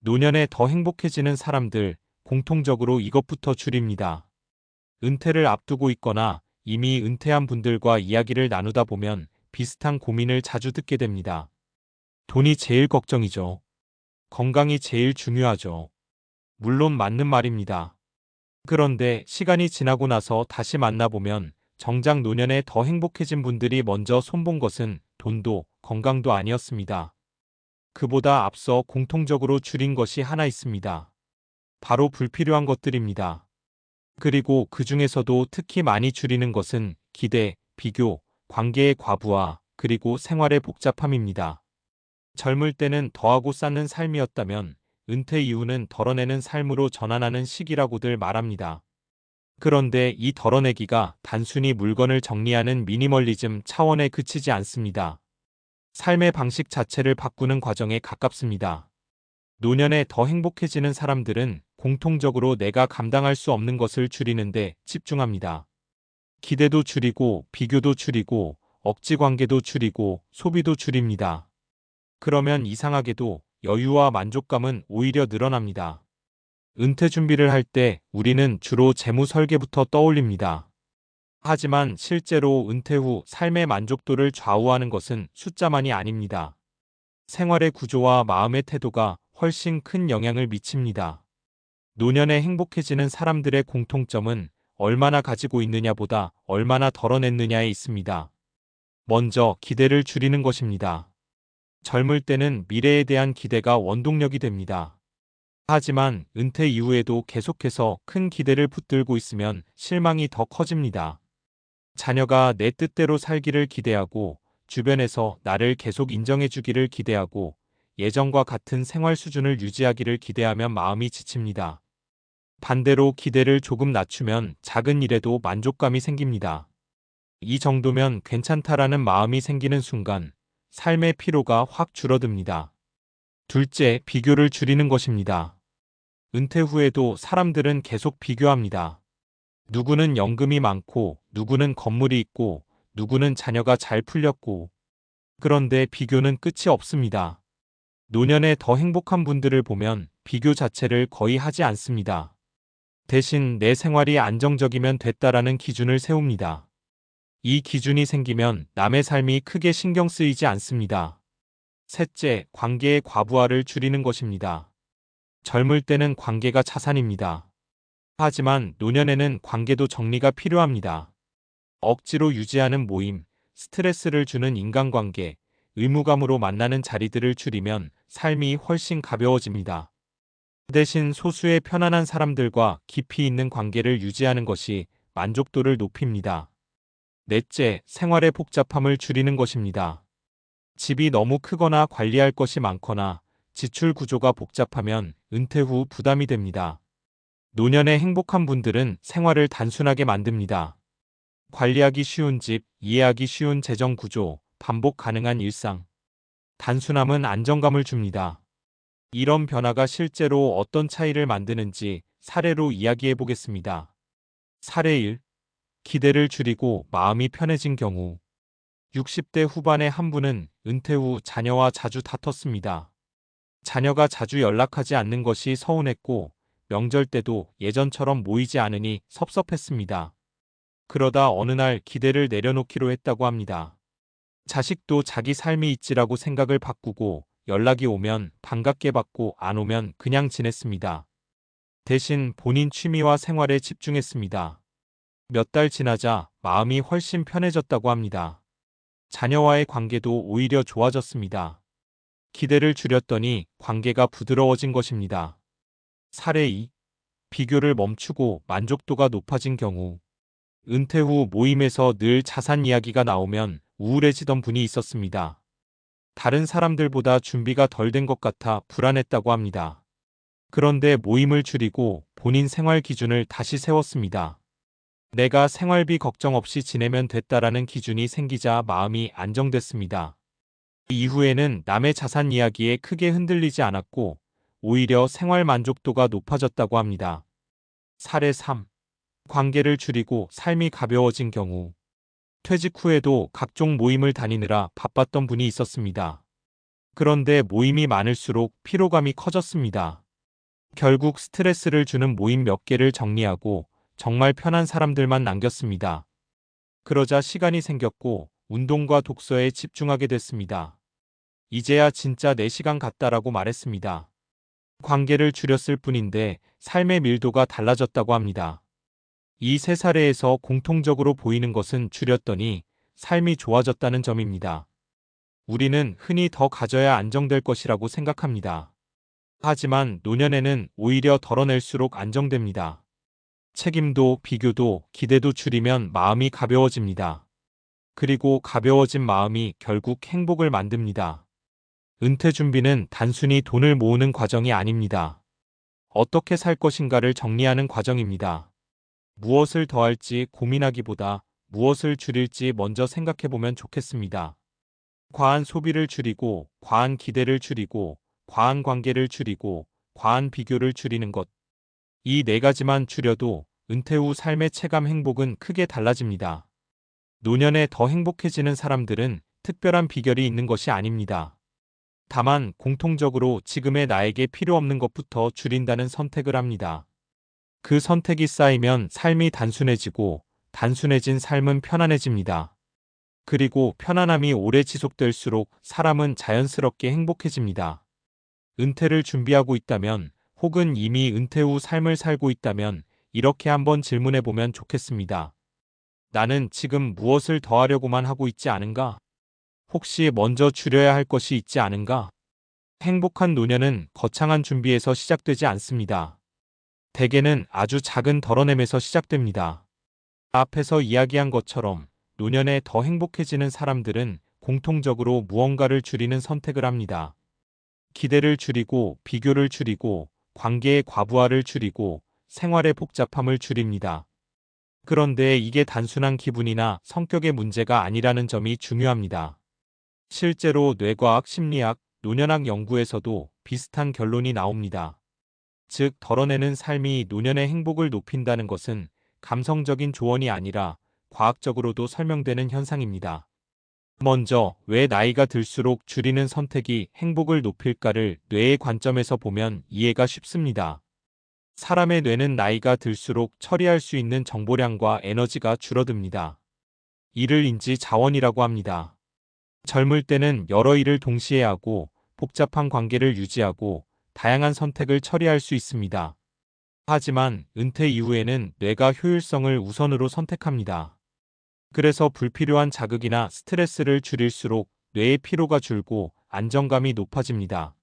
노년에 더 행복해지는 사람들, 공통적으로 이것부터 줄입니다. 은퇴를 앞두고 있거나 이미 은퇴한 분들과 이야기를 나누다 보면 비슷한 고민을 자주 듣게 됩니다. 돈이 제일 걱정이죠. 건강이 제일 중요하죠. 물론 맞는 말입니다. 그런데 시간이 지나고 나서 다시 만나보면 정작 노년에 더 행복해진 분들이 먼저 손본 것은 돈도 건강도 아니었습니다. 그보다 앞서 공통적으로 줄인 것이 하나 있습니다. 바로 불필요한 것들입니다. 그리고 그 중에서도 특히 많이 줄이는 것은 기대, 비교, 관계의 과부하, 그리고 생활의 복잡함입니다. 젊을 때는 더하고 쌓는 삶이었다면 은퇴 이후는 덜어내는 삶으로 전환하는 시기라고들 말합니다. 그런데 이 덜어내기가 단순히 물건을 정리하는 미니멀리즘 차원에 그치지 않습니다. 삶의 방식 자체를 바꾸는 과정에 가깝습니다. 노년에 더 행복해지는 사람들은 공통적으로 내가 감당할 수 없는 것을 줄이는데 집중합니다. 기대도 줄이고, 비교도 줄이고, 억지 관계도 줄이고, 소비도 줄입니다. 그러면 이상하게도 여유와 만족감은 오히려 늘어납니다. 은퇴 준비를 할 때 우리는 주로 재무 설계부터 떠올립니다. 하지만 실제로 은퇴 후 삶의 만족도를 좌우하는 것은 숫자만이 아닙니다. 생활의 구조와 마음의 태도가 훨씬 큰 영향을 미칩니다. 노년에 행복해지는 사람들의 공통점은 얼마나 가지고 있느냐보다 얼마나 덜어냈느냐에 있습니다. 먼저 기대를 줄이는 것입니다. 젊을 때는 미래에 대한 기대가 원동력이 됩니다. 하지만 은퇴 이후에도 계속해서 큰 기대를 붙들고 있으면 실망이 더 커집니다. 자녀가 내 뜻대로 살기를 기대하고 주변에서 나를 계속 인정해주기를 기대하고 예전과 같은 생활 수준을 유지하기를 기대하면 마음이 지칩니다. 반대로 기대를 조금 낮추면 작은 일에도 만족감이 생깁니다. 이 정도면 괜찮다라는 마음이 생기는 순간 삶의 피로가 확 줄어듭니다. 둘째, 비교를 줄이는 것입니다. 은퇴 후에도 사람들은 계속 비교합니다. 누구는 연금이 많고, 누구는 건물이 있고, 누구는 자녀가 잘 풀렸고. 그런데 비교는 끝이 없습니다. 노년에 더 행복한 분들을 보면 비교 자체를 거의 하지 않습니다. 대신 내 생활이 안정적이면 됐다라는 기준을 세웁니다. 이 기준이 생기면 남의 삶이 크게 신경 쓰이지 않습니다. 셋째, 관계의 과부하를 줄이는 것입니다. 젊을 때는 관계가 자산입니다. 하지만 노년에는 관계도 정리가 필요합니다. 억지로 유지하는 모임, 스트레스를 주는 인간관계, 의무감으로 만나는 자리들을 줄이면 삶이 훨씬 가벼워집니다. 대신 소수의 편안한 사람들과 깊이 있는 관계를 유지하는 것이 만족도를 높입니다. 넷째, 생활의 복잡함을 줄이는 것입니다. 집이 너무 크거나 관리할 것이 많거나 지출 구조가 복잡하면 은퇴 후 부담이 됩니다. 노년에 행복한 분들은 생활을 단순하게 만듭니다. 관리하기 쉬운 집, 이해하기 쉬운 재정 구조, 반복 가능한 일상. 단순함은 안정감을 줍니다. 이런 변화가 실제로 어떤 차이를 만드는지 사례로 이야기해 보겠습니다. 사례 1. 기대를 줄이고 마음이 편해진 경우. 60대 후반의 한 분은 은퇴 후 자녀와 자주 다퉜습니다. 자녀가 자주 연락하지 않는 것이 서운했고 명절 때도 예전처럼 모이지 않으니 섭섭했습니다. 그러다 어느 날 기대를 내려놓기로 했다고 합니다. 자식도 자기 삶이 있지라고 생각을 바꾸고 연락이 오면 반갑게 받고 안 오면 그냥 지냈습니다. 대신 본인 취미와 생활에 집중했습니다. 몇 달 지나자 마음이 훨씬 편해졌다고 합니다. 자녀와의 관계도 오히려 좋아졌습니다. 기대를 줄였더니 관계가 부드러워진 것입니다. 사례 2. 비교를 멈추고 만족도가 높아진 경우. 은퇴 후 모임에서 늘 자산 이야기가 나오면 우울해지던 분이 있었습니다. 다른 사람들보다 준비가 덜 된 것 같아 불안했다고 합니다. 그런데 모임을 줄이고 본인 생활 기준을 다시 세웠습니다. 내가 생활비 걱정 없이 지내면 됐다라는 기준이 생기자 마음이 안정됐습니다. 이후에는 남의 자산 이야기에 크게 흔들리지 않았고 오히려 생활 만족도가 높아졌다고 합니다. 사례 3. 관계를 줄이고 삶이 가벼워진 경우. 퇴직 후에도 각종 모임을 다니느라 바빴던 분이 있었습니다. 그런데 모임이 많을수록 피로감이 커졌습니다. 결국 스트레스를 주는 모임 몇 개를 정리하고 정말 편한 사람들만 남겼습니다. 그러자 시간이 생겼고 운동과 독서에 집중하게 됐습니다. 이제야 진짜 내 시간 같다라고 말했습니다. 관계를 줄였을 뿐인데 삶의 밀도가 달라졌다고 합니다. 이 세 사례에서 공통적으로 보이는 것은 줄였더니 삶이 좋아졌다는 점입니다. 우리는 흔히 더 가져야 안정될 것이라고 생각합니다. 하지만 노년에는 오히려 덜어낼수록 안정됩니다. 책임도 비교도 기대도 줄이면 마음이 가벼워집니다. 그리고 가벼워진 마음이 결국 행복을 만듭니다. 은퇴 준비는 단순히 돈을 모으는 과정이 아닙니다. 어떻게 살 것인가를 정리하는 과정입니다. 무엇을 더할지 고민하기보다 무엇을 줄일지 먼저 생각해보면 좋겠습니다. 과한 소비를 줄이고, 과한 기대를 줄이고, 과한 관계를 줄이고, 과한 비교를 줄이는 것. 이 네 가지만 줄여도 은퇴 후 삶의 체감 행복은 크게 달라집니다. 노년에 더 행복해지는 사람들은 특별한 비결이 있는 것이 아닙니다. 다만 공통적으로 지금의 나에게 필요 없는 것부터 줄인다는 선택을 합니다. 그 선택이 쌓이면 삶이 단순해지고 단순해진 삶은 편안해집니다. 그리고 편안함이 오래 지속될수록 사람은 자연스럽게 행복해집니다. 은퇴를 준비하고 있다면 혹은 이미 은퇴 후 삶을 살고 있다면 이렇게 한번 질문해 보면 좋겠습니다. 나는 지금 무엇을 더하려고만 하고 있지 않은가? 혹시 먼저 줄여야 할 것이 있지 않은가? 행복한 노년은 거창한 준비에서 시작되지 않습니다. 대개는 아주 작은 덜어냄에서 시작됩니다. 앞에서 이야기한 것처럼 노년에 더 행복해지는 사람들은 공통적으로 무언가를 줄이는 선택을 합니다. 기대를 줄이고 비교를 줄이고 관계의 과부하를 줄이고 생활의 복잡함을 줄입니다. 그런데 이게 단순한 기분이나 성격의 문제가 아니라는 점이 중요합니다. 실제로 뇌과학, 심리학, 노년학 연구에서도 비슷한 결론이 나옵니다. 즉, 덜어내는 삶이 노년의 행복을 높인다는 것은 감성적인 조언이 아니라 과학적으로도 설명되는 현상입니다. 먼저, 왜 나이가 들수록 줄이는 선택이 행복을 높일까를 뇌의 관점에서 보면 이해가 쉽습니다. 사람의 뇌는 나이가 들수록 처리할 수 있는 정보량과 에너지가 줄어듭니다. 이를 인지 자원이라고 합니다. 젊을 때는 여러 일을 동시에 하고 복잡한 관계를 유지하고 다양한 선택을 처리할 수 있습니다. 하지만 은퇴 이후에는 뇌가 효율성을 우선으로 선택합니다. 그래서 불필요한 자극이나 스트레스를 줄일수록 뇌의 피로가 줄고 안정감이 높아집니다.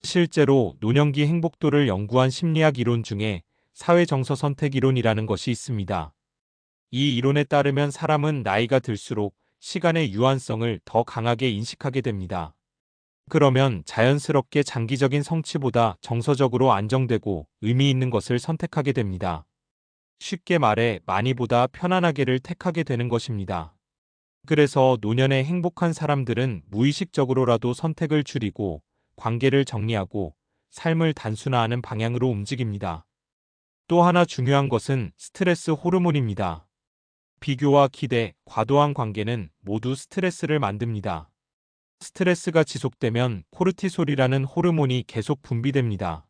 실제로 노년기 행복도를 연구한 심리학 이론 중에 사회정서 선택 이론이라는 것이 있습니다. 이 이론에 따르면 사람은 나이가 들수록 시간의 유한성을 더 강하게 인식하게 됩니다. 그러면 자연스럽게 장기적인 성취보다 정서적으로 안정되고 의미 있는 것을 선택하게 됩니다. 쉽게 말해 많이보다 편안하게를 택하게 되는 것입니다. 그래서 노년에 행복한 사람들은 무의식적으로라도 선택을 줄이고 관계를 정리하고 삶을 단순화하는 방향으로 움직입니다. 또 하나 중요한 것은 스트레스 호르몬입니다. 비교와 기대, 과도한 관계는 모두 스트레스를 만듭니다. 스트레스가 지속되면 코르티솔이라는 호르몬이 계속 분비됩니다.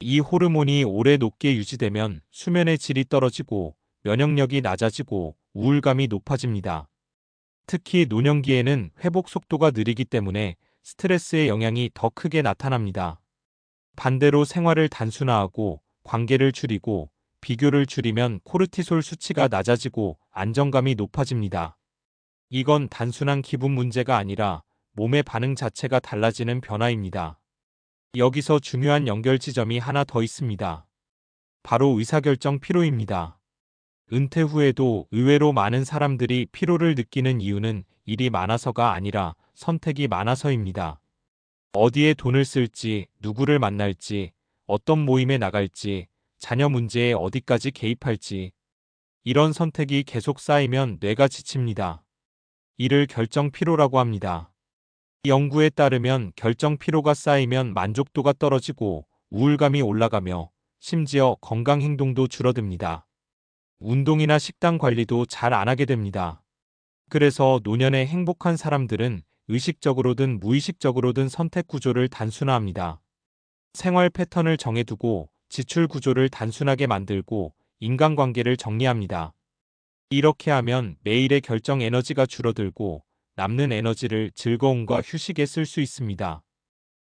이 호르몬이 오래 높게 유지되면 수면의 질이 떨어지고 면역력이 낮아지고 우울감이 높아집니다. 특히 노년기에는 회복 속도가 느리기 때문에 스트레스의 영향이 더 크게 나타납니다. 반대로 생활을 단순화하고 관계를 줄이고 비교를 줄이면 코르티솔 수치가 낮아지고 안정감이 높아집니다. 이건 단순한 기분 문제가 아니라 몸의 반응 자체가 달라지는 변화입니다. 여기서 중요한 연결 지점이 하나 더 있습니다. 바로 의사결정 피로입니다. 은퇴 후에도 의외로 많은 사람들이 피로를 느끼는 이유는 일이 많아서가 아니라 선택이 많아서입니다. 어디에 돈을 쓸지, 누구를 만날지, 어떤 모임에 나갈지, 자녀 문제에 어디까지 개입할지. 이런 선택이 계속 쌓이면 뇌가 지칩니다. 이를 결정 피로라고 합니다. 연구에 따르면 결정 피로가 쌓이면 만족도가 떨어지고 우울감이 올라가며 심지어 건강 행동도 줄어듭니다. 운동이나 식단 관리도 잘 안 하게 됩니다. 그래서 노년에 행복한 사람들은 의식적으로든 무의식적으로든 선택 구조를 단순화합니다. 생활 패턴을 정해두고 지출 구조를 단순하게 만들고 인간관계를 정리합니다. 이렇게 하면 매일의 결정 에너지가 줄어들고 남는 에너지를 즐거움과 휴식에 쓸 수 있습니다.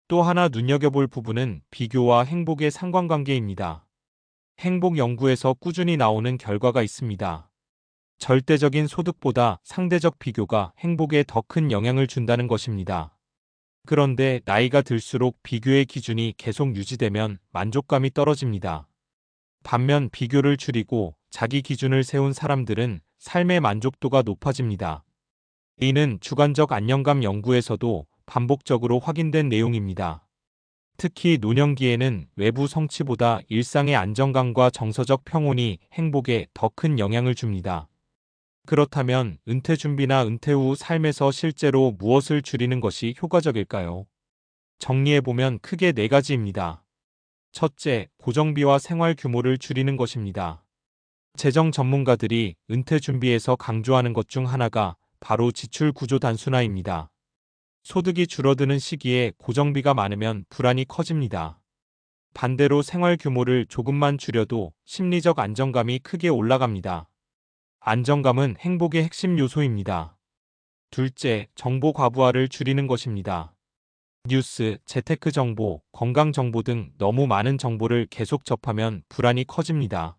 또 하나 눈여겨볼 부분은 비교와 행복의 상관관계입니다. 행복 연구에서 꾸준히 나오는 결과가 있습니다. 절대적인 소득보다 상대적 비교가 행복에 더 큰 영향을 준다는 것입니다. 그런데 나이가 들수록 비교의 기준이 계속 유지되면 만족감이 떨어집니다. 반면 비교를 줄이고 자기 기준을 세운 사람들은 삶의 만족도가 높아집니다. 이는 주관적 안정감 연구에서도 반복적으로 확인된 내용입니다. 특히 노년기에는 외부 성취보다 일상의 안정감과 정서적 평온이 행복에 더 큰 영향을 줍니다. 그렇다면 은퇴 준비나 은퇴 후 삶에서 실제로 무엇을 줄이는 것이 효과적일까요? 정리해보면 크게 4가지입니다. 첫째, 고정비와 생활 규모를 줄이는 것입니다. 재정 전문가들이 은퇴 준비에서 강조하는 것 중 하나가 바로 지출 구조 단순화입니다. 소득이 줄어드는 시기에 고정비가 많으면 불안이 커집니다. 반대로 생활 규모를 조금만 줄여도 심리적 안정감이 크게 올라갑니다. 안정감은 행복의 핵심 요소입니다. 둘째, 정보 과부하를 줄이는 것입니다. 뉴스, 재테크 정보, 건강 정보 등 너무 많은 정보를 계속 접하면 불안이 커집니다.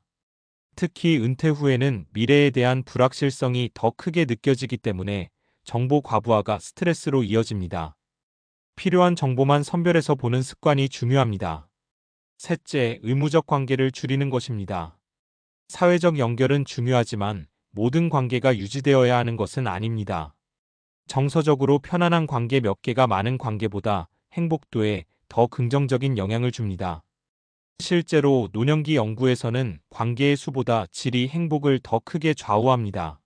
특히 은퇴 후에는 미래에 대한 불확실성이 더 크게 느껴지기 때문에 정보 과부하가 스트레스로 이어집니다. 필요한 정보만 선별해서 보는 습관이 중요합니다. 셋째, 의무적 관계를 줄이는 것입니다. 사회적 연결은 중요하지만 모든 관계가 유지되어야 하는 것은 아닙니다. 정서적으로 편안한 관계 몇 개가 많은 관계보다 행복도에 더 긍정적인 영향을 줍니다. 실제로 노년기 연구에서는 관계의 수보다 질이 행복을 더 크게 좌우합니다.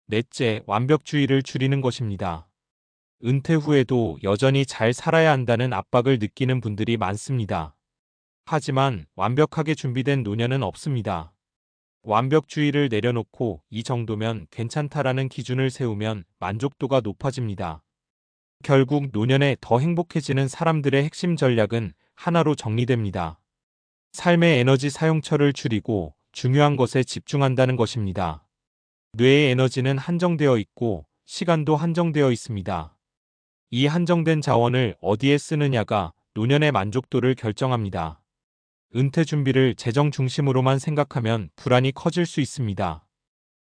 넷째, 완벽주의를 줄이는 것입니다. 은퇴 후에도 여전히 잘 살아야 한다는 압박을 느끼는 분들이 많습니다. 하지만 완벽하게 준비된 노년은 없습니다. 완벽주의를 내려놓고 이 정도면 괜찮다라는 기준을 세우면 만족도가 높아집니다. 결국 노년에 더 행복해지는 사람들의 핵심 전략은 하나로 정리됩니다. 삶의 에너지 사용처를 줄이고 중요한 것에 집중한다는 것입니다. 뇌의 에너지는 한정되어 있고 시간도 한정되어 있습니다. 이 한정된 자원을 어디에 쓰느냐가 노년의 만족도를 결정합니다. 은퇴 준비를 재정 중심으로만 생각하면 불안이 커질 수 있습니다.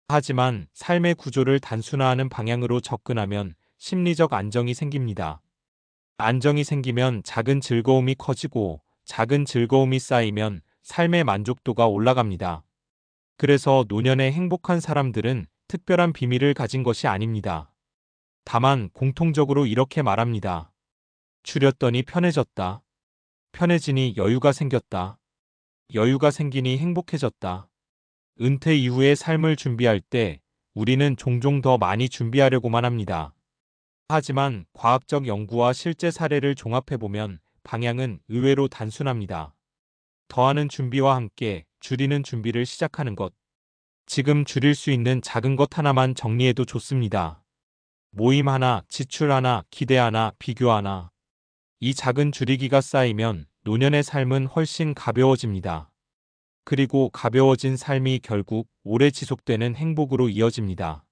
하지만 삶의 구조를 단순화하는 방향으로 접근하면 심리적 안정이 생깁니다. 안정이 생기면 작은 즐거움이 커지고 작은 즐거움이 쌓이면 삶의 만족도가 올라갑니다. 그래서 노년에 행복한 사람들은 특별한 비밀을 가진 것이 아닙니다. 다만 공통적으로 이렇게 말합니다. 줄였더니 편해졌다. 편해지니 여유가 생겼다. 여유가 생기니 행복해졌다. 은퇴 이후의 삶을 준비할 때 우리는 종종 더 많이 준비하려고만 합니다. 하지만 과학적 연구와 실제 사례를 종합해보면 방향은 의외로 단순합니다. 더하는 준비와 함께 줄이는 준비를 시작하는 것. 지금 줄일 수 있는 작은 것 하나만 정리해도 좋습니다. 모임 하나, 지출 하나, 기대 하나, 비교 하나. 이 작은 줄이기가 쌓이면 노년의 삶은 훨씬 가벼워집니다. 그리고 가벼워진 삶이 결국 오래 지속되는 행복으로 이어집니다.